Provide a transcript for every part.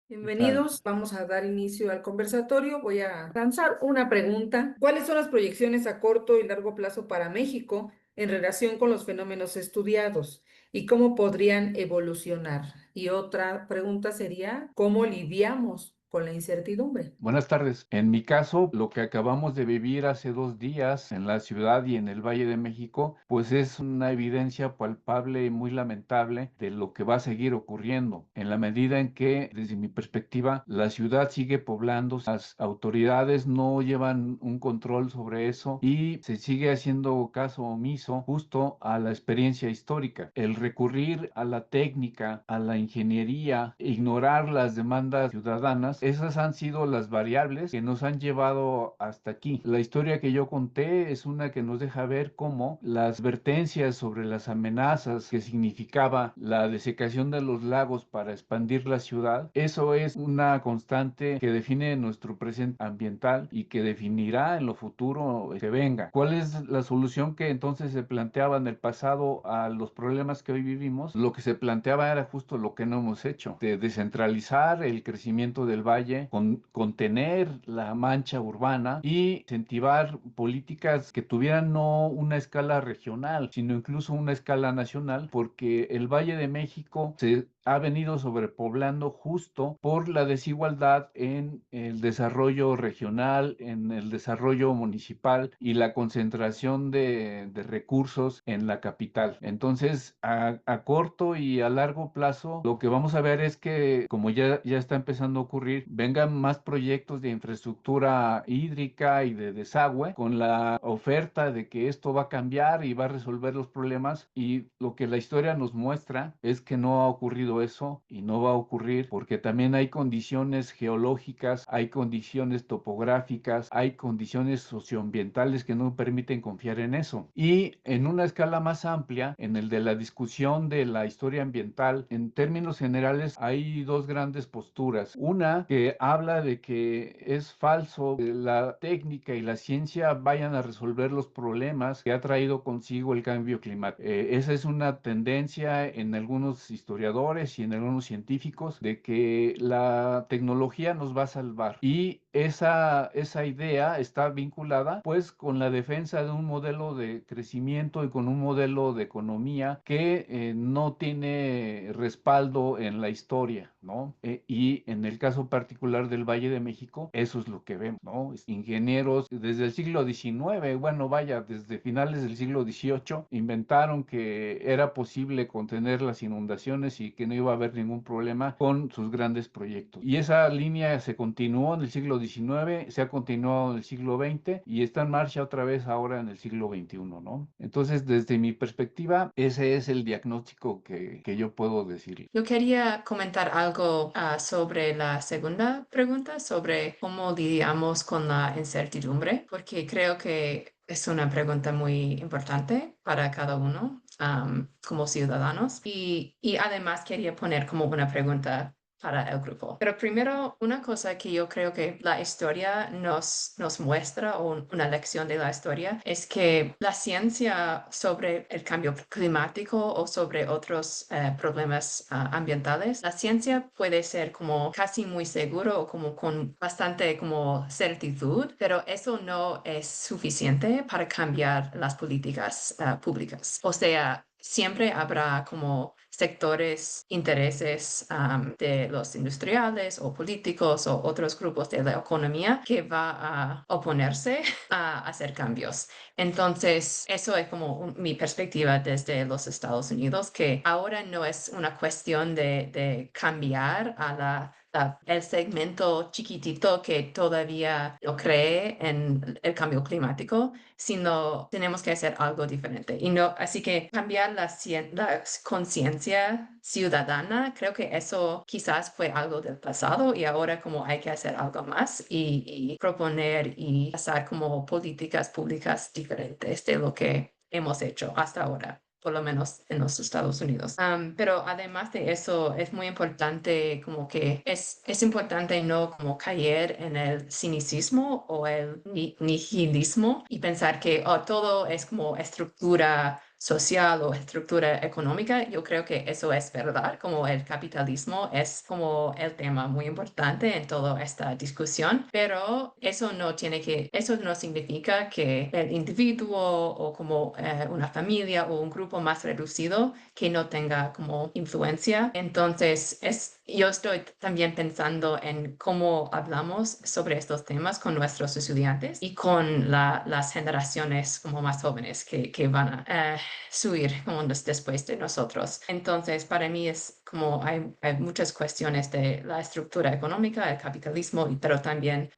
¿Qué tal? Bienvenidos, vamos a dar inicio al conversatorio. Voy a lanzar una pregunta. ¿Cuáles son las proyecciones a corto y largo plazo para México en relación con los fenómenos estudiados y cómo podrían evolucionar? Y otra pregunta sería, ¿cómo lidiamos con la incertidumbre? Buenas tardes. En mi caso, lo que acabamos de vivir hace 2 días en la ciudad y en el Valle de México, pues es una evidencia palpable y muy lamentable de lo que va a seguir ocurriendo, en la medida en que, desde mi perspectiva, la ciudad sigue poblando, las autoridades no llevan un control sobre eso y se sigue haciendo caso omiso justo a la experiencia histórica. El recurrir a la técnica, a la ingeniería, ignorar las demandas ciudadanas, esas han sido las variables que nos han llevado hasta aquí. La historia que yo conté es una que nos deja ver cómo las advertencias sobre las amenazas que significaba la desecación de los lagos para expandir la ciudad, eso es una constante que define nuestro presente ambiental y que definirá en lo futuro que venga. ¿Cuál es la solución que entonces se planteaba en el pasado a los problemas que hoy vivimos? Lo que se planteaba era justo lo que no hemos hecho, de descentralizar el crecimiento del valle, contener la mancha urbana y incentivar políticas que tuvieran no una escala regional, sino incluso una escala nacional, porque el Valle de México se ha venido sobrepoblando justo por la desigualdad en el desarrollo regional, en el desarrollo municipal y la concentración de recursos en la capital. Entonces, a corto y a largo plazo, lo que vamos a ver es que, como ya está empezando a ocurrir, vengan más proyectos de infraestructura hídrica y de desagüe con la oferta de que esto va a cambiar y va a resolver los problemas. Y lo que la historia nos muestra es que no ha ocurrido eso y no va a ocurrir porque también hay condiciones geológicas, hay condiciones topográficas, hay condiciones socioambientales que no permiten confiar en eso. Y en una escala más amplia, en el de la discusión de la historia ambiental, en términos generales hay dos grandes posturas. Una que habla de que es falso que la técnica y la ciencia vayan a resolver los problemas que ha traído consigo el cambio climático. Esa es una tendencia en algunos historiadores y en algunos científicos de que la tecnología nos va a salvar. Y esa idea está vinculada pues con la defensa de un modelo de crecimiento y con un modelo de economía que no tiene respaldo en la historia, ¿no? Y en el caso particular del Valle de México, eso es lo que vemos, ¿no? Ingenieros desde el siglo XIX, bueno, vaya, desde finales del siglo XVIII, inventaron que era posible contener las inundaciones y que no iba a haber ningún problema con sus grandes proyectos. Y esa línea se continuó en el siglo XIX, se ha continuado en el siglo XX y está en marcha otra vez ahora en el siglo XXI, ¿no? Entonces, desde mi perspectiva, ese es el diagnóstico que yo puedo decir. Yo quería comentar algo sobre la segunda pregunta, sobre cómo lidiamos con la incertidumbre, porque creo que es una pregunta muy importante para cada uno como ciudadanos. Y además quería poner como una pregunta para el grupo. Pero primero, una cosa que yo creo que la historia nos muestra, o una lección de la historia, es que la ciencia sobre el cambio climático o sobre otros problemas ambientales, la ciencia puede ser como casi muy seguro o como con bastante como certitud, pero eso no es suficiente para cambiar las políticas públicas. O sea, siempre habrá como sectores, intereses de los industriales o políticos o otros grupos de la economía que va a oponerse a hacer cambios. Entonces, eso es como mi perspectiva desde los Estados Unidos, que ahora no es una cuestión de cambiar a el segmento chiquitito que todavía no cree en el cambio climático, sino tenemos que hacer algo diferente. Y no, así que cambiar la conciencia ciudadana, creo que eso quizás fue algo del pasado y ahora como hay que hacer algo más y proponer y hacer como políticas públicas diferentes de lo que hemos hecho hasta ahora, por lo menos en los Estados Unidos. Pero además de eso, es muy importante como que es importante no como caer en el cinicismo o el nihilismo y pensar que todo es como estructura social o estructura económica. Yo creo que eso es verdad, como el capitalismo es como el tema muy importante en toda esta discusión, pero eso no significa que el individuo o como una familia o un grupo más reducido que no tenga como influencia. Entonces, yo estoy también pensando en cómo hablamos sobre estos temas con nuestros estudiantes y con las generaciones como más jóvenes que van a subir como después de nosotros. Entonces, para mí es como hay muchas cuestiones de la estructura económica, el capitalismo, pero también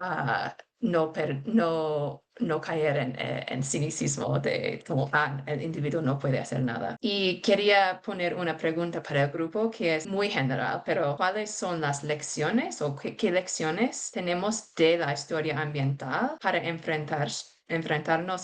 no caer en cinicismo de como el individuo no puede hacer nada. Y quería poner una pregunta para el grupo que es muy general, pero ¿cuáles son las lecciones o qué lecciones tenemos de la historia ambiental para enfrentarnos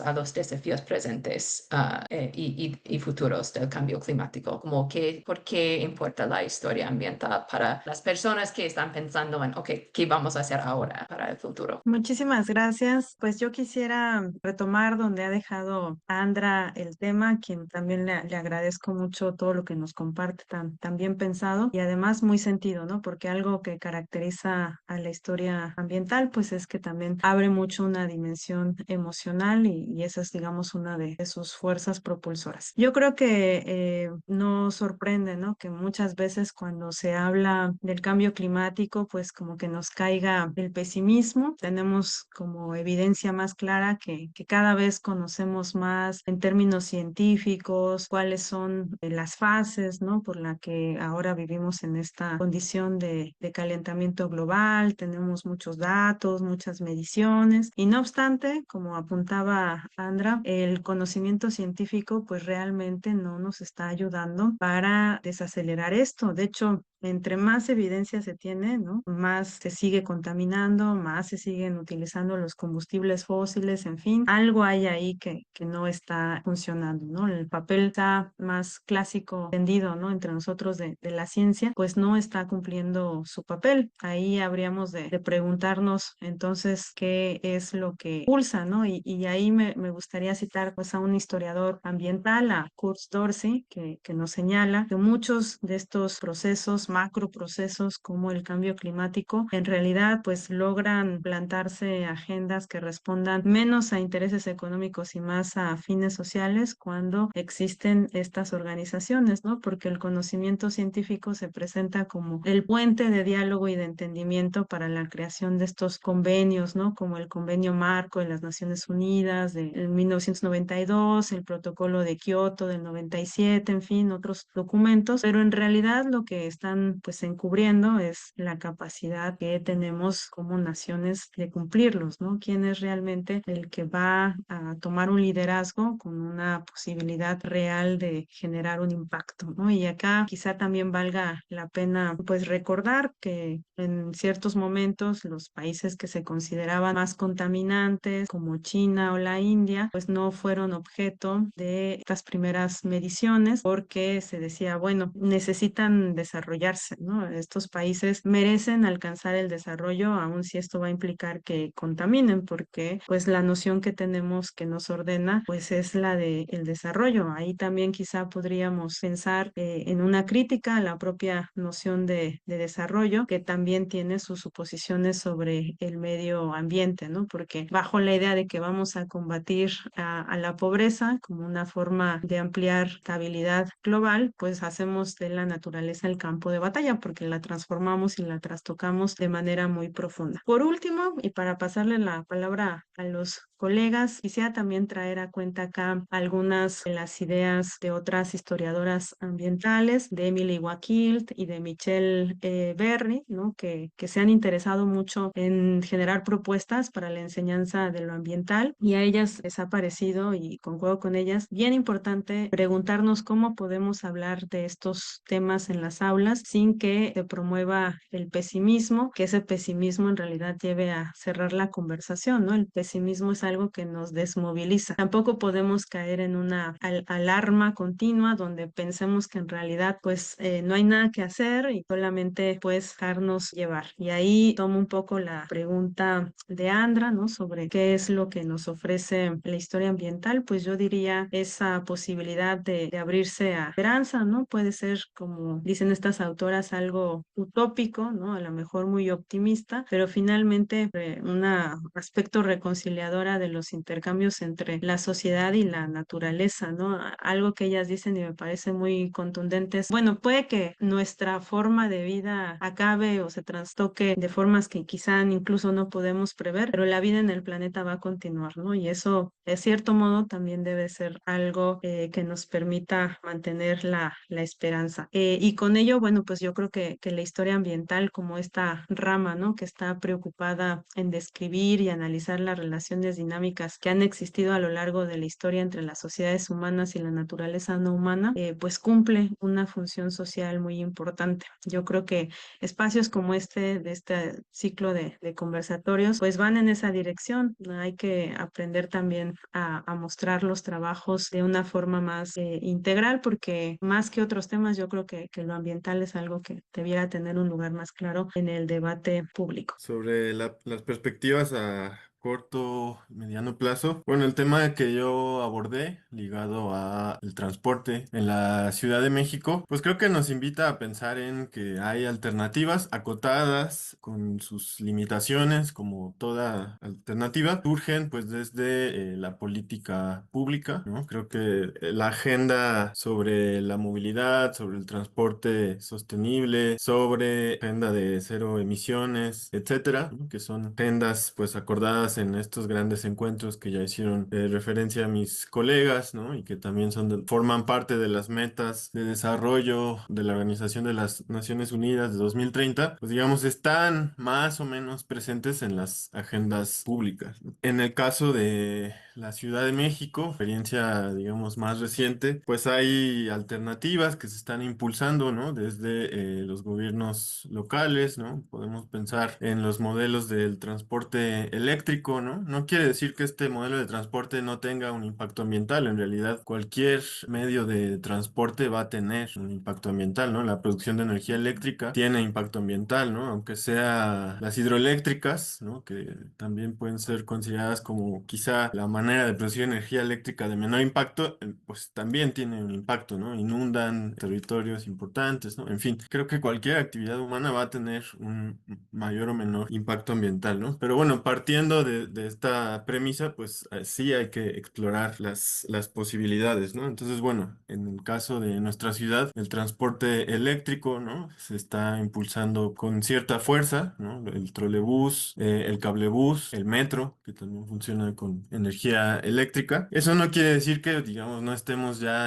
a los desafíos presentes y futuros del cambio climático? Como ¿por qué importa la historia ambiental para las personas que están pensando en, ok, ¿qué vamos a hacer ahora para el futuro? Muchísimas gracias. Pues yo quisiera retomar donde ha dejado Andra el tema, a quien también le agradezco mucho todo lo que nos comparte tan bien pensado y además muy sentido, ¿no? Porque algo que caracteriza a la historia ambiental, pues es que también abre mucho una dimensión emocional y esa es, digamos, una de sus fuerzas propulsoras. Yo creo que no sorprende, ¿no? Que muchas veces cuando se habla del cambio climático, pues como que nos caiga el pesimismo. Tenemos como evidencia más clara que cada vez conocemos más en términos científicos cuáles son las fases, ¿no? Por la que ahora vivimos en esta condición de calentamiento global. Tenemos muchos datos, muchas mediciones y no obstante, como apuntaba Andra, el conocimiento científico pues realmente no nos está ayudando para desacelerar esto. De hecho, entre más evidencia se tiene, ¿no? Más se sigue contaminando, más se siguen utilizando los combustibles fósiles, en fin, algo hay ahí que no está funcionando, ¿no? El papel está más clásico tendido, ¿no? Entre nosotros de la ciencia, pues no está cumpliendo su papel. Ahí habríamos de preguntarnos entonces qué es lo que pulsa, ¿no? Y ahí me gustaría citar pues a un historiador ambiental, a Kurt Dorsey, que nos señala que muchos de estos procesos, macroprocesos como el cambio climático, en realidad pues logran plantarse agendas que respondan menos a intereses económicos y más a fines sociales cuando existen estas organizaciones, ¿no? Porque el conocimiento científico se presenta como el puente de diálogo y de entendimiento para la creación de estos convenios, ¿no? Como el Convenio Marco de las Naciones Unidas de 1992, el Protocolo de Kioto del 97, en fin, otros documentos, pero en realidad lo que están pues encubriendo es la capacidad que tenemos como naciones de cumplirlos, ¿no? ¿Quién es realmente el que va a tomar un liderazgo con una posibilidad real de generar un impacto, ¿no? Y acá quizá también valga la pena pues recordar que en ciertos momentos los países que se consideraban más contaminantes como China o la India pues no fueron objeto de estas primeras mediciones porque se decía, bueno, necesitan desarrollarse, ¿no? Estos países merecen alcanzar el desarrollo aun si esto va a implicar que contaminen porque pues la noción que tenemos que nos ordena pues es la de el desarrollo. Ahí también quizá podríamos pensar en una crítica a la propia noción de desarrollo que también tiene sus suposiciones sobre el medio ambiente, ¿no? Porque bajo la idea de que vamos a combatir a la pobreza como una forma de ampliar estabilidad global, pues hacemos de la naturaleza el campo de batalla porque la transformamos y la trastocamos de manera muy profunda. Por último, y para pasarle la palabra a los colegas, quisiera también traer a cuenta acá algunas de las ideas de otras historiadoras ambientales, de Emily Wakilt y de Michelle Berry, ¿no? Que se han interesado mucho en generar propuestas para la enseñanza de lo ambiental y a ellas les ha parecido, y concuerdo con ellas, bien importante preguntarnos cómo podemos hablar de estos temas en las aulas sin que se promueva el pesimismo, que ese pesimismo en realidad lleve a cerrar la conversación, ¿no? El pesimismo es algo que nos desmoviliza. Tampoco podemos caer en una alarma continua donde pensemos que en realidad pues no hay nada que hacer y solamente pues dejarnos llevar. Y ahí tomo un poco la pregunta de Andra, ¿no? Sobre qué es lo que nos ofrece la historia ambiental, pues yo diría esa posibilidad de abrirse a esperanza, ¿no? Puede ser, como dicen estas autoras, algo utópico, ¿no? A lo mejor muy optimista, pero finalmente un aspecto reconciliadora de los intercambios entre la sociedad y la naturaleza, ¿no? Algo que ellas dicen y me parece muy contundente es, bueno, puede que nuestra forma de vida acabe o se trastoque de formas que quizá incluso no podemos prever, pero la vida en el planeta va a continuar, ¿no? Y eso, de cierto modo, también debe ser algo que nos permita mantener la esperanza. Y con ello, bueno, pues yo creo que la historia ambiental como esta rama, ¿no? Que está preocupada en describir y analizar las relaciones dinámicas que han existido a lo largo de la historia entre las sociedades humanas y la naturaleza no humana, pues cumple una función social muy importante. Yo creo que espacios como de este ciclo de conversatorios, pues van en esa dirección. Hay que aprender también a mostrar los trabajos de una forma más integral, porque más que otros temas, yo creo que lo ambiental es algo que debiera tener un lugar más claro en el debate público. Sobre las perspectivas a corto y mediano plazo. Bueno, el tema que yo abordé ligado a el transporte en la Ciudad de México, pues creo que nos invita a pensar en que hay alternativas acotadas con sus limitaciones, como toda alternativa, surgen pues desde la política pública, ¿no? Creo que la agenda sobre la movilidad, sobre el transporte sostenible, sobre agenda de cero emisiones, etcétera, ¿no? Que son agendas pues acordadas en estos grandes encuentros que ya hicieron referencia a mis colegas, ¿no? Y que también forman parte de las metas de desarrollo de la Organización de las Naciones Unidas de 2030, pues digamos están más o menos presentes en las agendas públicas, ¿no? En el caso de la Ciudad de México, experiencia digamos más reciente, pues hay alternativas que se están impulsando, ¿no? Desde los gobiernos locales, ¿no? Podemos pensar en los modelos del transporte eléctrico, ¿no? No quiere decir que este modelo de transporte no tenga un impacto ambiental. En realidad, cualquier medio de transporte va a tener un impacto ambiental, ¿no? La producción de energía eléctrica tiene impacto ambiental, ¿no? Aunque sea las hidroeléctricas, ¿no? Que también pueden ser consideradas como quizá la manera de producir energía eléctrica de menor impacto, pues también tiene un impacto, ¿no? Inundan territorios importantes, ¿no? En fin, creo que cualquier actividad humana va a tener un mayor o menor impacto ambiental, ¿no? Pero bueno, partiendo de esta premisa, pues sí hay que explorar las posibilidades, ¿no? Entonces, bueno, en el caso de nuestra ciudad, el transporte eléctrico, ¿no? Se está impulsando con cierta fuerza, ¿no? El trolebús, el cablebús, el metro, que también funciona con energía eléctrica. Eso no quiere decir que, digamos, no estemos ya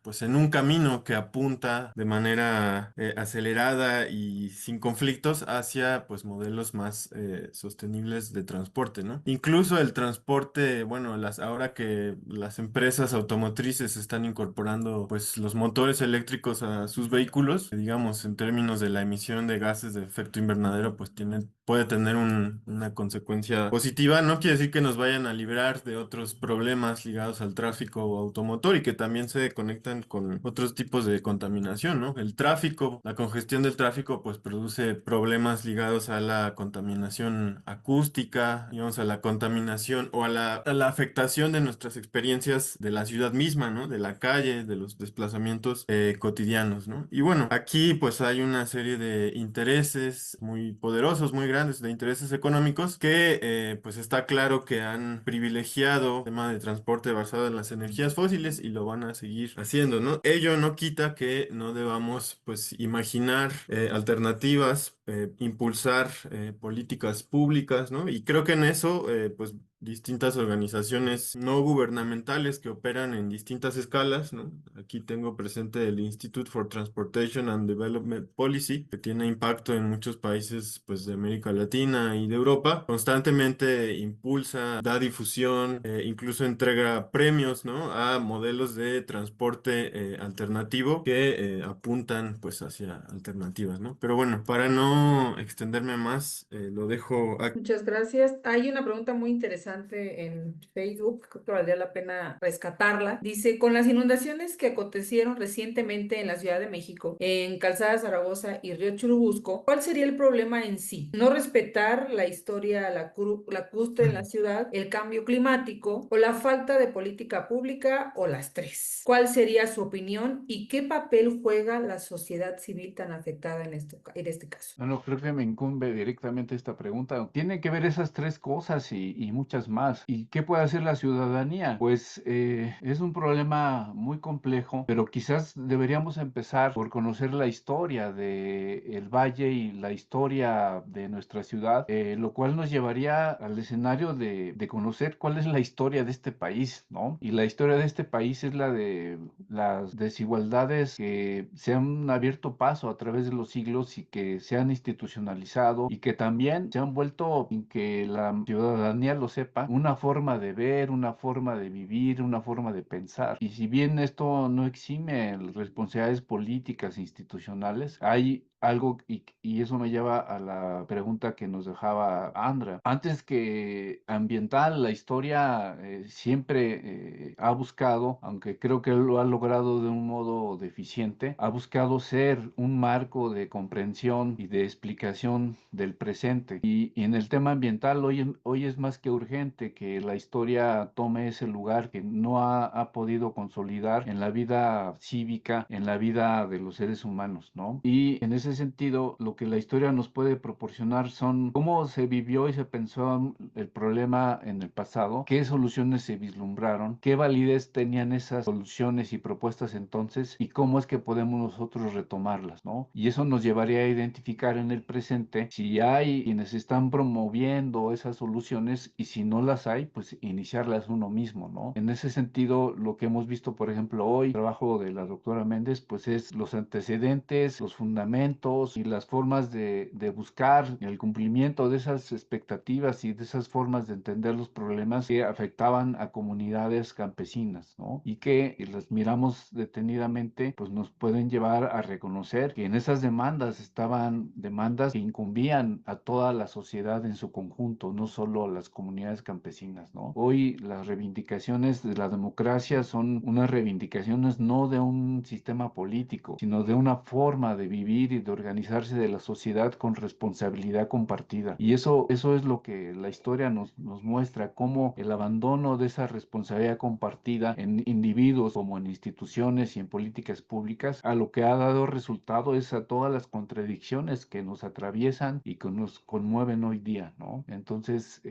pues en un camino que apunta de manera acelerada y sin conflictos hacia, pues, modelos más sostenibles de transporte, ¿no? Incluso el transporte, bueno, ahora que las empresas automotrices están incorporando, pues, los motores eléctricos a sus vehículos, digamos, en términos de la emisión de gases de efecto invernadero, pues puede tener una consecuencia positiva. No quiere decir que nos vayan a librar de otros problemas ligados al tráfico automotor y que también se conectan con otros tipos de contaminación, ¿no? El tráfico, la congestión del tráfico, pues produce problemas ligados a la contaminación acústica, digamos, a la contaminación o a la afectación de nuestras experiencias de la ciudad misma, ¿no? De la calle, de los desplazamientos cotidianos, ¿no? Y bueno, aquí pues hay una serie de intereses muy poderosos, muy grandes, de intereses económicos que pues está claro que han privilegiado el tema de transporte basado en las energías fósiles y lo van a seguir haciendo, ¿no? Ello no quita que no debamos pues imaginar alternativas, impulsar políticas públicas, ¿no? Y creo que en eso pues distintas organizaciones no gubernamentales que operan en distintas escalas, ¿no? Aquí tengo presente el Institute for Transportation and Development Policy, que tiene impacto en muchos países, pues, de América Latina y de Europa. Constantemente impulsa, da difusión, incluso entrega premios, ¿no? A modelos de transporte alternativo que apuntan, pues, hacia alternativas, ¿no? Pero bueno, para no extenderme más, lo dejo aquí. Muchas gracias. Hay una pregunta muy interesante interesante en Facebook, creo que valdría la pena rescatarla. Dice, con las inundaciones que acontecieron recientemente en la Ciudad de México, en Calzada Zaragoza y Río Churubusco, ¿cuál sería el problema en sí? No respetar la historia lacustre en la ciudad, el cambio climático o la falta de política pública o las tres. ¿Cuál sería su opinión y qué papel juega la sociedad civil tan afectada en este caso? Bueno, creo que me incumbe directamente esta pregunta. Tiene que ver esas tres cosas y muchas más. ¿Y qué puede hacer la ciudadanía? Pues es un problema muy complejo, pero quizás deberíamos empezar por conocer la historia de el valle y la historia de nuestra ciudad, lo cual nos llevaría al escenario de conocer cuál es la historia de este país, ¿no? Y la historia de este país es la de las desigualdades que se han abierto paso a través de los siglos y que se han institucionalizado y que también se han vuelto, sin que la ciudadanía lo sepa, una forma de ver, una forma de vivir, una forma de pensar. Y si bien esto no exime responsabilidades políticas e institucionales, hay algo, y eso me lleva a la pregunta que nos dejaba Andra. Antes que ambiental, la historia siempre ha buscado, aunque creo que lo ha logrado de un modo deficiente, ha buscado ser un marco de comprensión y de explicación del presente. Y en el tema ambiental, hoy es más que urgente que la historia tome ese lugar que no ha podido consolidar en la vida cívica, en la vida de los seres humanos, ¿no? Y en ese sentido, lo que la historia nos puede proporcionar son cómo se vivió y se pensó el problema en el pasado, qué soluciones se vislumbraron, qué validez tenían esas soluciones y propuestas entonces y cómo es que podemos nosotros retomarlas, ¿no? Y eso nos llevaría a identificar en el presente si hay quienes están promoviendo esas soluciones y si no las hay, pues iniciarlas uno mismo, ¿no? En ese sentido, lo que hemos visto, por ejemplo, hoy, el trabajo de la doctora Méndez, pues es los antecedentes, los fundamentos y las formas de buscar el cumplimiento de esas expectativas y de esas formas de entender los problemas que afectaban a comunidades campesinas, ¿no? Y que las miramos detenidamente, pues nos pueden llevar a reconocer que en esas demandas estaban demandas que incumbían a toda la sociedad en su conjunto, no solo a las comunidades campesinas, ¿no? Hoy las reivindicaciones de la democracia son unas reivindicaciones no de un sistema político, sino de una forma de vivir y de organizarse de la sociedad con responsabilidad compartida. Y eso es lo que la historia nos muestra, cómo el abandono de esa responsabilidad compartida en individuos como en instituciones y en políticas públicas, a lo que ha dado resultado es a todas las contradicciones que nos atraviesan y que nos conmueven hoy día, ¿no? Entonces,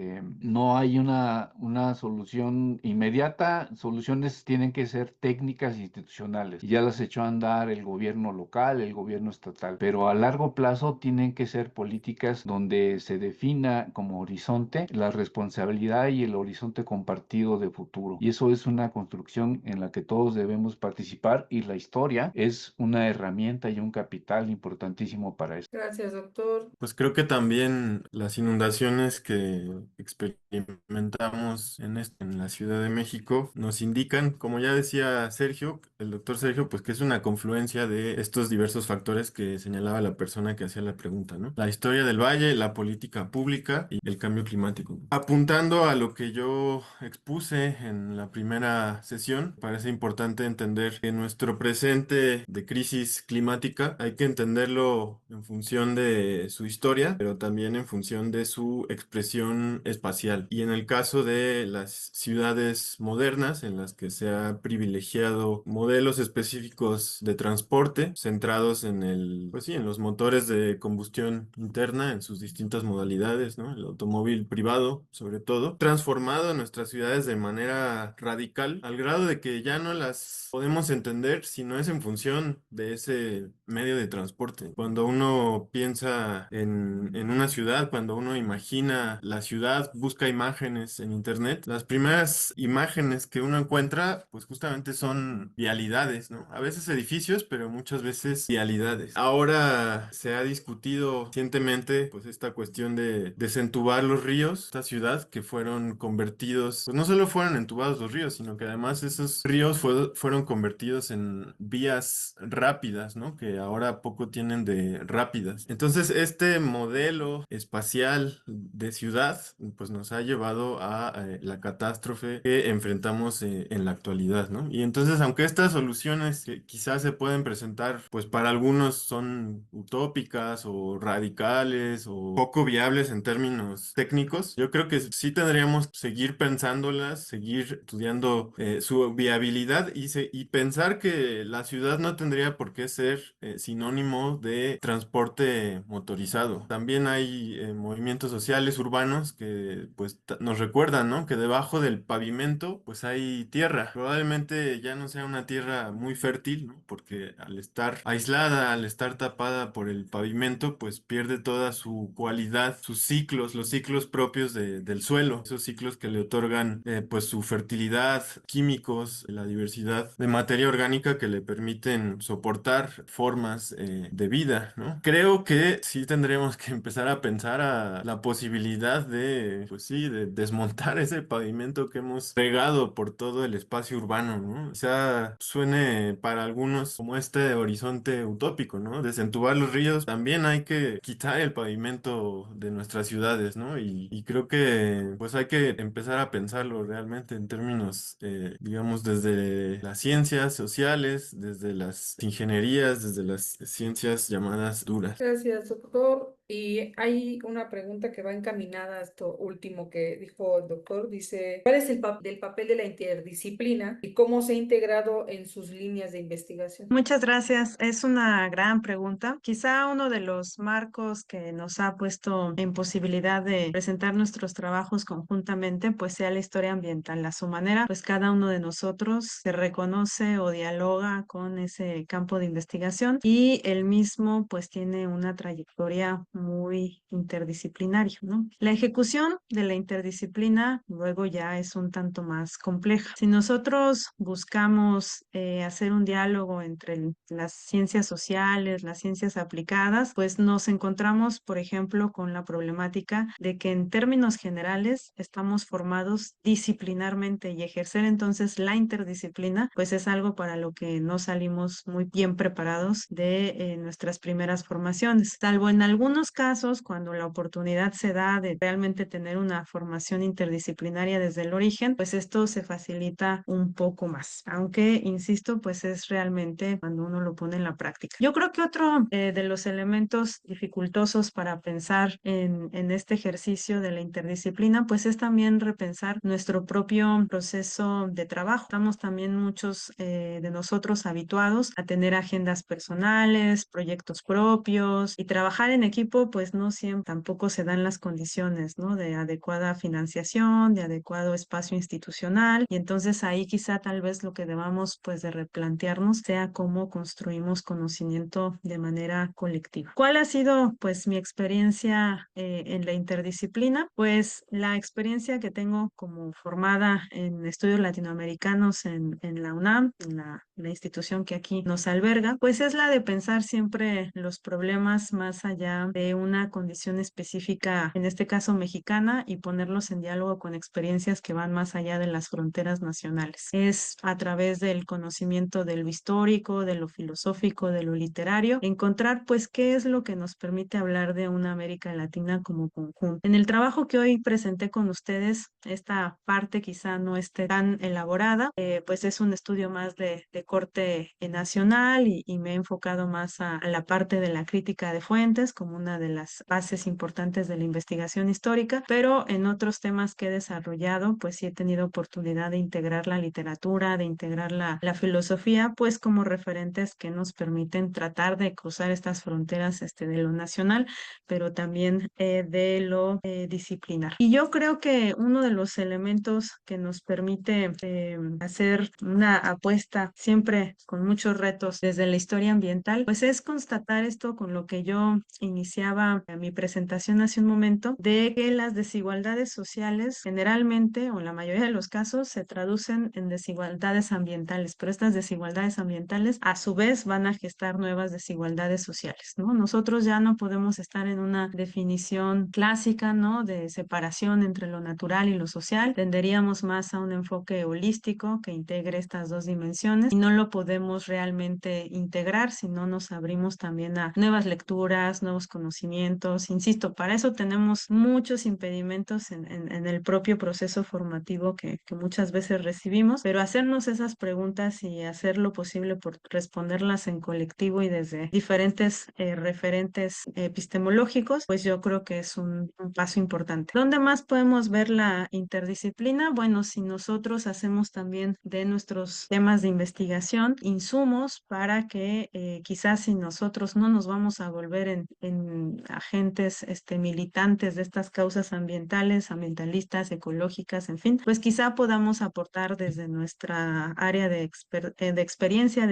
no hay una solución inmediata, soluciones tienen que ser técnicas e institucionales. Y ya las echó a andar el gobierno local, el gobierno estatal, pero a largo plazo tienen que ser políticas donde se defina como horizonte la responsabilidad y el horizonte compartido de futuro. Y eso es una construcción en la que todos debemos participar y la historia es una herramienta y un capital importantísimo para eso. Gracias, doctor. Pues creo que también las inundaciones que experimentamos en la Ciudad de México nos indican, como ya decía Sergio, el doctor Sergio, pues que es una confluencia de estos diversos factores que señalaba la persona que hacía la pregunta, ¿no? La historia del valle, la política pública y el cambio climático. Apuntando a lo que yo expuse en la primera sesión, parece importante entender que nuestro presente de crisis climática hay que entenderlo en función de su historia, pero también en función de su expresión espacial. Y en el caso de las ciudades modernas, en las que se ha privilegiado modelos específicos de transporte centrados en pues sí, en los motores de combustión interna en sus distintas modalidades, ¿no? El automóvil privado, sobre todo, transformado nuestras ciudades de manera radical, al grado de que ya no las podemos entender si no es en función de ese medio de transporte. Cuando uno piensa en una ciudad, cuando uno imagina la ciudad, busca imágenes en internet, las primeras imágenes que uno encuentra, pues justamente son vialidades, ¿no? A veces edificios, pero muchas veces vialidades. Ahora se ha discutido recientemente, pues esta cuestión de desentubar los ríos, esta ciudad que fueron convertidos, pues no solo fueron entubados los ríos, sino que además esos ríos fueron convertidos en vías rápidas, ¿no? Que ahora poco tienen de rápidas. Entonces, este modelo espacial de ciudad, pues nos ha llevado llevado a la catástrofe que enfrentamos en la actualidad, ¿no? Y entonces, aunque estas soluciones que quizás se pueden presentar, pues para algunos son utópicas o radicales o poco viables en términos técnicos, yo creo que sí tendríamos que seguir pensándolas, seguir estudiando su viabilidad y pensar que la ciudad no tendría por qué ser sinónimo de transporte motorizado. También hay movimientos sociales urbanos que pues nos recuerdan, ¿no? Que debajo del pavimento pues hay tierra. Probablemente ya no sea una tierra muy fértil, ¿no? Porque al estar aislada, al estar tapada por el pavimento, pues pierde toda su cualidad, sus ciclos, los ciclos propios del suelo, esos ciclos que le otorgan pues su fertilidad, químicos, la diversidad de materia orgánica que le permiten soportar formas de vida, ¿no? Creo que sí tendremos que empezar a pensar a la posibilidad de, pues sí, de desmontar ese pavimento que hemos regado por todo el espacio urbano, ¿no? O sea, suene para algunos como este horizonte utópico, ¿no? Desentubar los ríos, también hay que quitar el pavimento de nuestras ciudades, ¿no? Y creo que pues hay que empezar a pensarlo realmente en términos, digamos, desde las ciencias sociales, desde las ingenierías, desde las ciencias llamadas duras. Gracias, doctor. Y hay una pregunta que va encaminada a esto último que dijo el doctor. Dice, ¿cuál es el del papel de la interdisciplina y cómo se ha integrado en sus líneas de investigación? Muchas gracias. Es una gran pregunta. Quizá uno de los marcos que nos ha puesto en posibilidad de presentar nuestros trabajos conjuntamente, pues sea la historia ambiental. A su manera, pues cada uno de nosotros se reconoce o dialoga con ese campo de investigación y el mismo pues tiene una trayectoria muy interdisciplinaria, ¿no? La ejecución de la interdisciplina luego ya es un tanto más compleja. Si nosotros buscamos hacer un diálogo entre las ciencias sociales, las ciencias aplicadas, pues nos encontramos, por ejemplo, con la problemática de que en términos generales estamos formados disciplinarmente y ejercer entonces la interdisciplina, pues es algo para lo que no salimos muy bien preparados de nuestras primeras formaciones, salvo en algunos casos cuando la oportunidad se da de realmente tener una formación interdisciplinaria desde el origen, pues esto se facilita un poco más, aunque insisto, pues es realmente cuando uno lo pone en la práctica. Yo creo que otro de los elementos dificultosos para pensar en este ejercicio de la interdisciplina, pues es también repensar nuestro propio proceso de trabajo. Estamos también muchos de nosotros habituados a tener agendas personales, proyectos propios y trabajar en equipo, pues no siempre tampoco se dan las condiciones, ¿no? De adecuada financiación, de adecuado espacio institucional y entonces ahí quizá tal vez lo que debamos pues de replantearnos sea cómo construimos conocimiento de manera colectiva. ¿Cuál ha sido pues mi experiencia en la interdisciplina? Pues la experiencia que tengo como formada en estudios latinoamericanos en la UNAM, en la institución que aquí nos alberga, pues es la de pensar siempre los problemas más allá de una condición específica, en este caso mexicana, y ponerlos en diálogo con experiencias que van más allá de las fronteras nacionales. Es a través del conocimiento de lo histórico, de lo filosófico, de lo literario, encontrar pues qué es lo que nos permite hablar de una América Latina como conjunto. En el trabajo que hoy presenté con ustedes, esta parte quizá no esté tan elaborada, pues es un estudio más de corte nacional y me he enfocado más a la parte de la crítica de fuentes como una de las bases importantes de la investigación histórica, pero en otros temas que he desarrollado, pues sí he tenido oportunidad de integrar la literatura, de integrar la filosofía, pues como referentes que nos permiten tratar de cruzar estas fronteras de lo nacional, pero también de lo disciplinar. Y yo creo que uno de los elementos que nos permite hacer una apuesta siempre con muchos retos desde la historia ambiental, pues es constatar esto con lo que yo iniciaba mi presentación hace un momento, de que las desigualdades sociales generalmente o en la mayoría de los casos se traducen en desigualdades ambientales, pero estas desigualdades ambientales a su vez van a gestar nuevas desigualdades sociales, ¿no? Nosotros ya no podemos estar en una definición clásica, ¿no? De separación entre lo natural y lo social, tenderíamos más a un enfoque holístico que integre estas dos dimensiones y no lo podemos realmente integrar si no nos abrimos también a nuevas lecturas, nuevos conocimientos conocimientos. Insisto, para eso tenemos muchos impedimentos en el propio proceso formativo que muchas veces recibimos, pero hacernos esas preguntas y hacer lo posible por responderlas en colectivo y desde diferentes referentes epistemológicos, pues yo creo que es un paso importante. ¿Dónde más podemos ver la interdisciplina? Bueno, si nosotros hacemos también de nuestros temas de investigación insumos para que quizás si nosotros no nos vamos a volver en agentes militantes de estas causas ambientales, ambientalistas, ecológicas, en fin, pues quizá podamos aportar desde nuestra área de experiencia,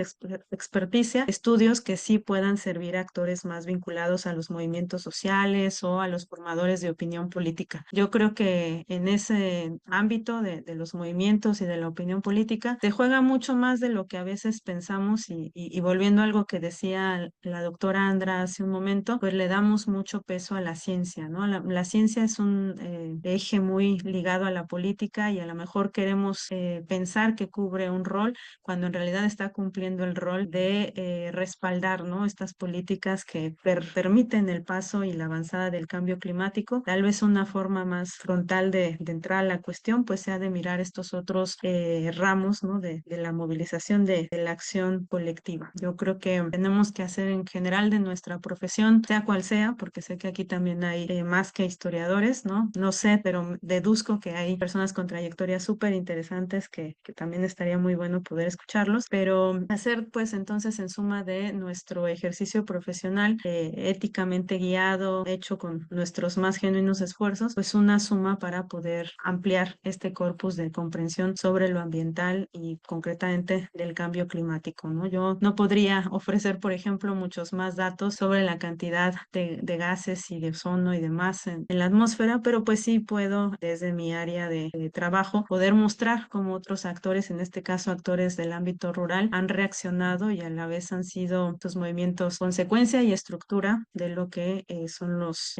experticia, estudios que sí puedan servir a actores más vinculados a los movimientos sociales o a los formadores de opinión política. Yo creo que en ese ámbito de los movimientos y de la opinión política se juega mucho más de lo que a veces pensamos y volviendo a algo que decía la doctora Andra hace un momento, pues le damos mucho peso a la ciencia, ¿no? La ciencia es un eje muy ligado a la política y a lo mejor queremos pensar que cubre un rol cuando en realidad está cumpliendo el rol de respaldar, ¿no? Estas políticas que permiten el paso y la avanzada del cambio climático. Tal vez una forma más frontal de entrar a la cuestión, pues sea de mirar estos otros ramos, ¿no? De la movilización de la acción colectiva. Yo creo que tenemos que hacer en general de nuestra profesión, sea cual sea, porque sé que aquí también hay más que historiadores, ¿no? No sé, pero deduzco que hay personas con trayectorias súper interesantes que también estaría muy bueno poder escucharlos, pero hacer pues entonces en suma de nuestro ejercicio profesional éticamente guiado, hecho con nuestros más genuinos esfuerzos, pues una suma para poder ampliar este corpus de comprensión sobre lo ambiental y concretamente del cambio climático, ¿no? Yo no podría ofrecer, por ejemplo, muchos más datos sobre la cantidad de gases y de ozono y demás en la atmósfera, pero pues sí puedo desde mi área de trabajo poder mostrar cómo otros actores, en este caso actores del ámbito rural, han reaccionado y a la vez han sido estos movimientos consecuencia y estructura de lo que son los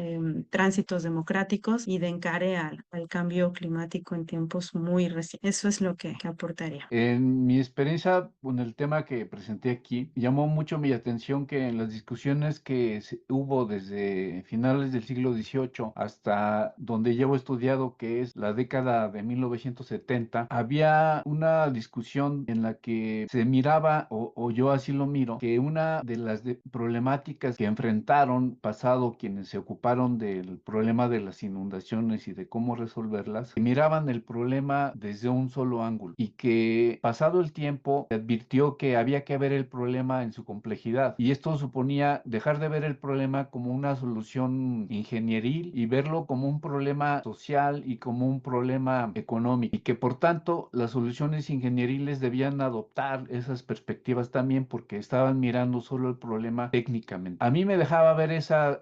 tránsitos democráticos y de encare al cambio climático en tiempos muy recientes. Eso es lo que aportaría. En mi experiencia con el tema que presenté aquí, llamó mucho mi atención que en las discusiones que hubo desde finales del siglo XVIII hasta donde llevo estudiado, que es la década de 1970, había una discusión en la que se miraba, o yo así lo miro, que una de las problemáticas que enfrentaron pasado quienes se ocuparon del problema de las inundaciones y de cómo resolverlas, miraban el problema desde un solo ángulo y que pasado el tiempo se advirtió que había que ver el problema en su complejidad y esto suponía dejar de ver el problema como una solución ingenieril y verlo como un problema social y como un problema económico y que por tanto las soluciones ingenieriles debían adoptar esas perspectivas también porque estaban mirando solo el problema técnicamente. A mí me dejaba ver esa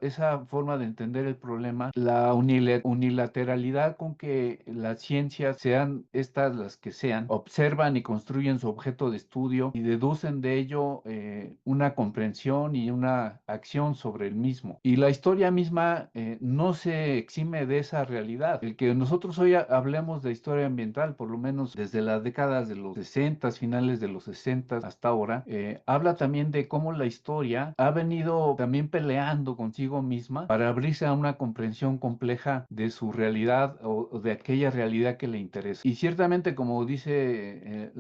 forma de entender el problema, la unilateralidad con que las ciencias, sean estas las que sean, observan y construyen su objeto de estudio y deducen de ello una comprensión y una acción sobre el mismo. Y la historia misma no se exime de esa realidad. El que nosotros hoy hablemos de historia ambiental, por lo menos desde las décadas de los 60, finales de los 60 hasta ahora, habla también de cómo la historia ha venido también peleando consigo misma para abrirse a una comprensión compleja de su realidad o de aquella realidad que le interesa. Y ciertamente, como dice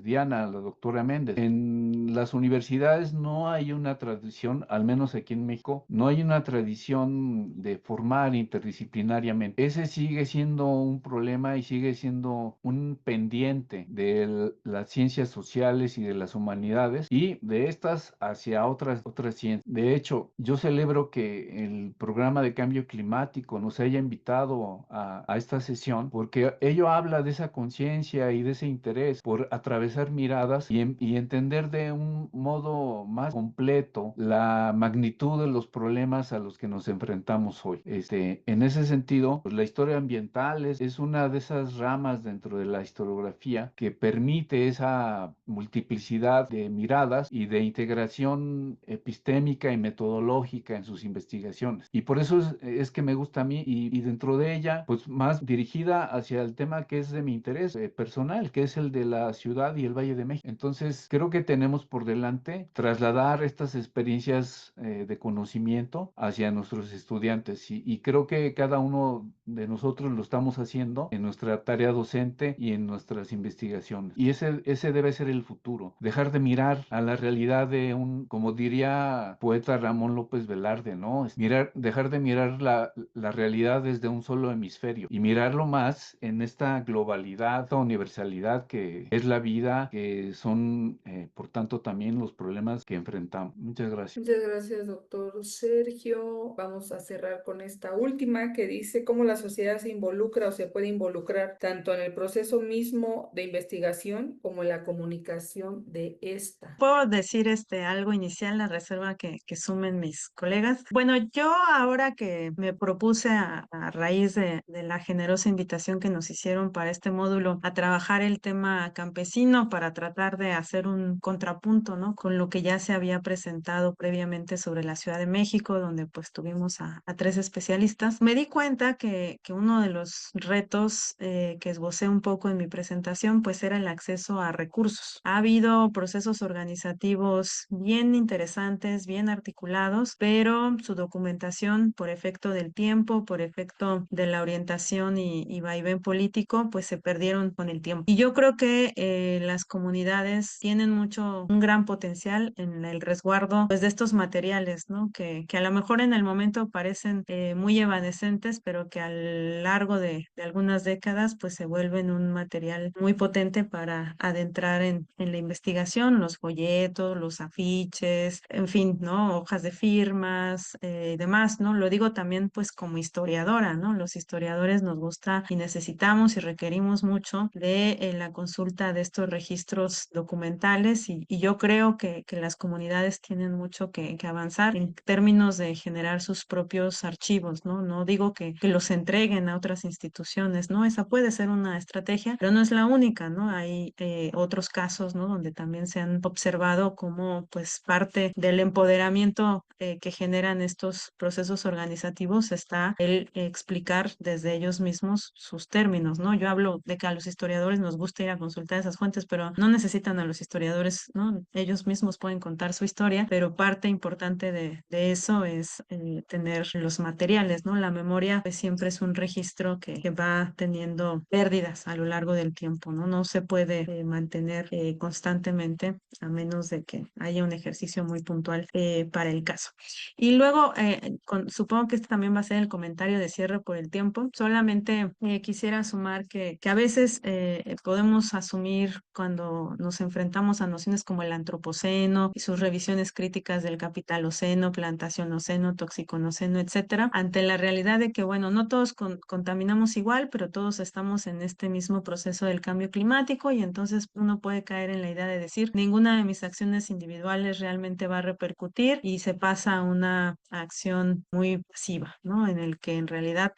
Diana, la doctora Méndez, en las universidades no hay una tradición, al menos aquí en México, no hay una tradición de formar interdisciplinariamente. Ese sigue siendo un problema y sigue siendo un pendiente de las ciencias sociales y de las humanidades y de estas hacia otras ciencias. De hecho, yo celebro que el programa de cambio climático nos haya invitado a esta sesión porque ello habla de esa conciencia y de ese interés por atravesar miradas y entender de un modo más completo la magnitud de los problemas a los que nos enfrentamos hoy. En ese sentido, pues, la historia ambiental es una de esas ramas dentro de la historiografía que permite esa multiplicidad de miradas y de integración epistémica y metodológica en sus investigaciones. Y por eso es que me gusta a mí y dentro de ella, pues más dirigida hacia el tema que es de mi interés personal, que es el de la ciudad y el Valle de México. Entonces, creo que tenemos por delante trasladar estas experiencias de conocimiento conocimiento hacia nuestros estudiantes y creo que cada uno de nosotros lo estamos haciendo en nuestra tarea docente y en nuestras investigaciones. Y ese debe ser el futuro, dejar de mirar a la realidad de como diría poeta Ramón López Velarde, ¿no? Dejar de mirar la realidad desde un solo hemisferio y mirarlo más en esta globalidad, esta universalidad que es la vida, que son, por tanto, también los problemas que enfrentamos. Muchas gracias. Muchas gracias, doctor Sergio. Vamos a cerrar con esta última que dice cómo la sociedad se involucra o se puede involucrar tanto en el proceso mismo de investigación como en la comunicación de esta. ¿Puedo decir algo inicial, la reserva que sumen mis colegas? Bueno, yo ahora que me propuse a raíz de la generosa invitación que nos hicieron para este módulo a trabajar el tema campesino para tratar de hacer un contrapunto, ¿no? Con lo que ya se había presentado previamente sobre la Ciudad de México, donde pues tuvimos a 3 especialistas, me di cuenta que uno de los retos que esbocé un poco en mi presentación pues era el acceso a recursos. Ha habido procesos organizativos bien interesantes, bien articulados, pero su documentación por efecto del tiempo, por efecto de la orientación y vaivén político, pues se perdieron con el tiempo. Y yo creo que las comunidades tienen un gran potencial en el resguardo pues, de estos materiales, ¿no? Que a lo mejor en el momento parecen muy evanescentes, pero que a lo largo de algunas décadas pues se vuelven un material muy potente para adentrar en la investigación, los folletos, los afiches, en fin, ¿no? Hojas de firmas y demás, ¿no? Lo digo también pues como historiadora, ¿no? Los historiadores nos gusta y necesitamos y requerimos mucho de la consulta de estos registros documentales y yo creo que las comunidades tienen mucho que avanzar en términos de generar sus propios archivos, ¿no? No digo que los entreguen a otras instituciones, ¿no? Esa puede ser una estrategia, pero no es la única, ¿no? Hay otros casos, ¿no? Donde también se han observado como pues parte del empoderamiento que generan estos procesos organizativos está el explicar desde ellos mismos sus términos, ¿no? Yo hablo de que a los historiadores nos gusta ir a consultar esas fuentes, pero no necesitan a los historiadores, ¿no? Ellos mismos pueden contar su historia, pero parte importante de eso es tener los materiales, ¿no? La memoria pues, siempre es un registro que va teniendo pérdidas a lo largo del tiempo, ¿no? No se puede mantener constantemente a menos de que haya un ejercicio muy puntual para el caso. Y luego, supongo que este también va a ser el comentario de cierre por el tiempo. Solamente quisiera sumar que a veces podemos asumir cuando nos enfrentamos a nociones como el antropoceno y sus revisiones críticas del capitaloceno, plantacionoceno, toxiconoceno, etcétera, ante la realidad de que, bueno, no todos contaminamos igual, pero todos estamos en este mismo proceso del cambio climático y entonces uno puede caer en la idea de decir, ninguna de mis acciones individuales realmente va a repercutir y se pasa a una acción muy pasiva, ¿no? En el que en realidad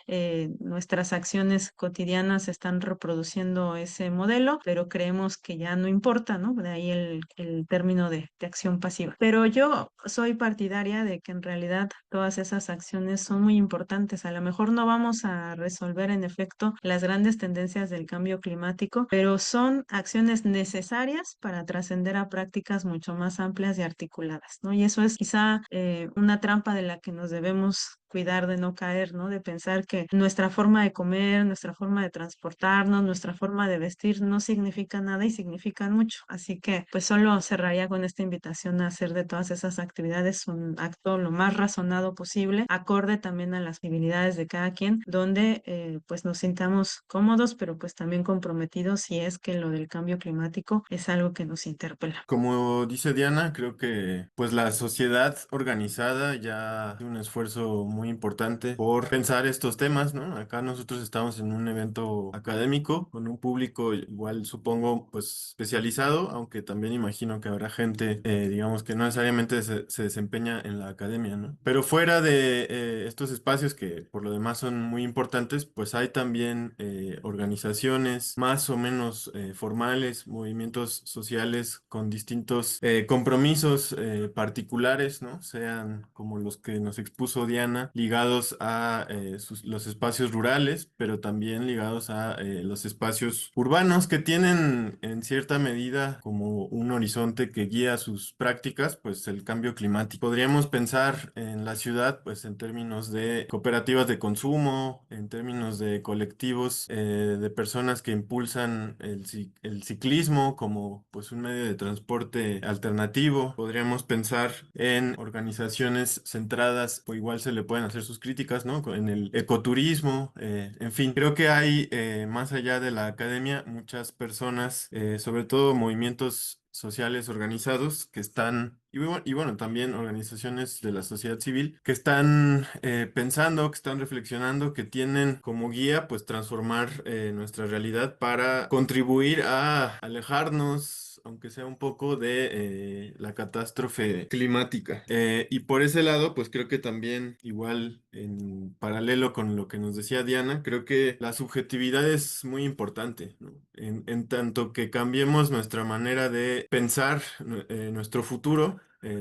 nuestras acciones cotidianas están reproduciendo ese modelo, pero creemos que ya no importa, ¿no? De ahí el término de acción pasiva. Pero yo soy partidaria de que en realidad todas esas acciones son muy importantes. A lo mejor no vamos a resolver en efecto las grandes tendencias del cambio climático, pero son acciones necesarias para trascender a prácticas mucho más amplias y articuladas, ¿no? Y eso es quizá una trampa de la que nos debemos cuidar de no caer, ¿no? De pensar que nuestra forma de comer, nuestra forma de transportarnos, nuestra forma de vestir no significa nada y significan mucho. Así que pues solo cerraría con esta invitación a hacer de todas esas actividades un acto lo más razonado posible, acorde también a las habilidades de cada quien, donde pues nos sintamos cómodos, pero pues también comprometidos si es que lo del cambio climático es algo que nos interpela. Como dice Diana, creo que pues la sociedad organizada ya hace un esfuerzo muy importante por pensar estos temas, ¿no? Acá nosotros estamos en un evento académico con un público igual supongo pues especializado, aunque también imagino que habrá gente, digamos que no necesariamente se desempeña en la academia, ¿no? Pero fuera de estos espacios que por lo demás son muy importantes, pues hay también organizaciones más o menos formales, movimientos sociales con distintos compromisos particulares, ¿no? Sean como los que nos expuso Diana cultura ligados a los espacios rurales, pero también ligados a los espacios urbanos que tienen en cierta medida como un horizonte que guía sus prácticas, pues el cambio climático. Podríamos pensar en la ciudad, pues en términos de cooperativas de consumo, en términos de colectivos de personas que impulsan el ciclismo como pues un medio de transporte alternativo. Podríamos pensar en organizaciones centradas, o igual se le pueden hacer sus críticas, ¿no? En el ecoturismo, en fin, creo que hay más allá de la academia muchas personas, sobre todo movimientos sociales organizados que están, y bueno, también organizaciones de la sociedad civil que están pensando, que están reflexionando, que tienen como guía pues transformar nuestra realidad para contribuir a alejarnos, aunque sea un poco, de la catástrofe climática. Y por ese lado, pues creo que también, igual en paralelo con lo que nos decía Diana, creo que la subjetividad es muy importante, ¿no? En tanto que cambiemos nuestra manera de pensar nuestro futuro,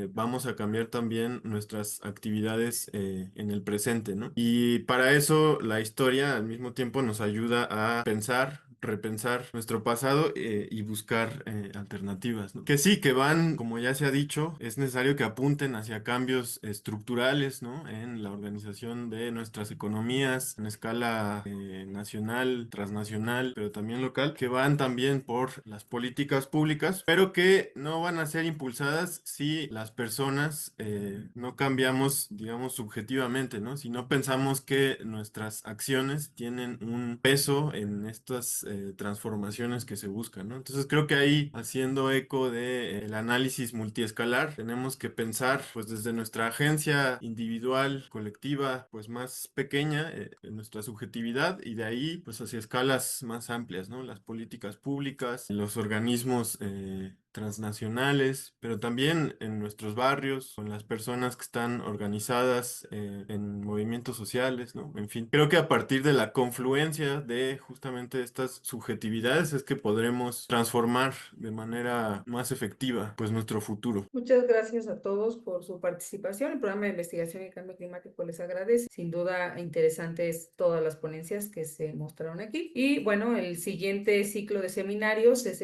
vamos a cambiar también nuestras actividades en el presente, ¿no? Y para eso la historia al mismo tiempo nos ayuda a pensar, repensar nuestro pasado y buscar alternativas, ¿no? Que sí, que van, como ya se ha dicho, es necesario que apunten hacia cambios estructurales, ¿no? En la organización de nuestras economías en escala nacional, transnacional, pero también local, que van también por las políticas públicas, pero que no van a ser impulsadas si las personas no cambiamos, digamos, subjetivamente, ¿no? Si no pensamos que nuestras acciones tienen un peso en estas transformaciones que se buscan, ¿no? Entonces creo que ahí, haciendo eco de el análisis multiescalar, tenemos que pensar pues desde nuestra agencia individual, colectiva, pues más pequeña, en nuestra subjetividad, y de ahí pues hacia escalas más amplias, ¿no? Las políticas públicas, los organismos transnacionales, pero también en nuestros barrios, con las personas que están organizadas en movimientos sociales, ¿no? En fin, creo que a partir de la confluencia de justamente estas subjetividades es que podremos transformar de manera más efectiva pues nuestro futuro. Muchas gracias a todos por su participación. El programa de investigación y cambio climático les agradece. Sin duda, interesantes todas las ponencias que se mostraron aquí. Y bueno, el siguiente ciclo de seminarios es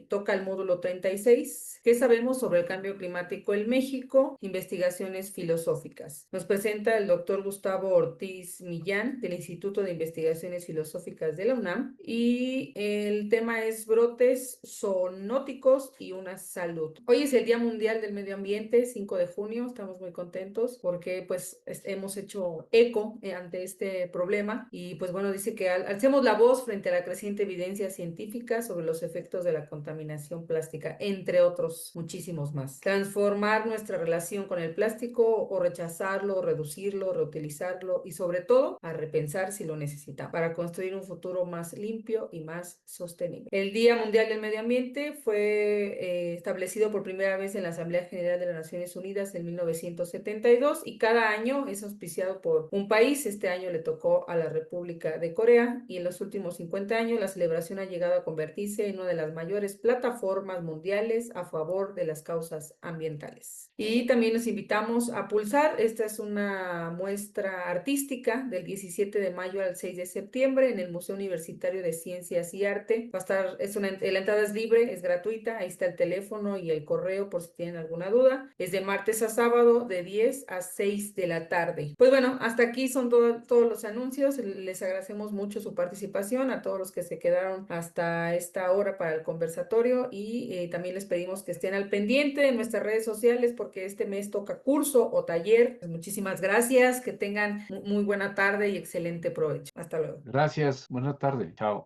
toca el módulo 36. ¿Qué sabemos sobre el cambio climático en México? Investigaciones filosóficas. Nos presenta el doctor Gustavo Ortiz Millán del Instituto de Investigaciones Filosóficas de la UNAM y el tema es brotes zoonóticos y una salud. Hoy es el Día Mundial del Medio Ambiente, 5 de junio. Estamos muy contentos porque pues hemos hecho eco ante este problema y pues bueno, dice que alcemos la voz frente a la creciente evidencia científica sobre los efectos de la contaminación plástica, entre otros muchísimos más. Transformar nuestra relación con el plástico o rechazarlo, reducirlo, reutilizarlo y sobre todo a repensar si lo necesitamos para construir un futuro más limpio y más sostenible. El Día Mundial del Medio Ambiente fue establecido por primera vez en la Asamblea General de las Naciones Unidas en 1972 y cada año es auspiciado por un país. Este año le tocó a la República de Corea y en los últimos 50 años la celebración ha llegado a convertirse en una de las mayores plataformas mundiales a favor de las causas ambientales. Y también los invitamos a pulsar. Esta es una muestra artística del 17 de mayo al 6 de septiembre en el Museo Universitario de Ciencias y Arte. Va a estar, la entrada es libre, es gratuita. Ahí está el teléfono y el correo por si tienen alguna duda. Es de martes a sábado de 10 a 6 de la tarde. Pues bueno, hasta aquí son todos los anuncios. Les agradecemos mucho su participación a todos los que se quedaron hasta esta hora para el conversatorio y también les pedimos que estén al pendiente de nuestras redes sociales porque este mes toca curso o taller. Pues muchísimas gracias, que tengan muy buena tarde y excelente provecho. Hasta luego. Gracias, buena tarde, chao.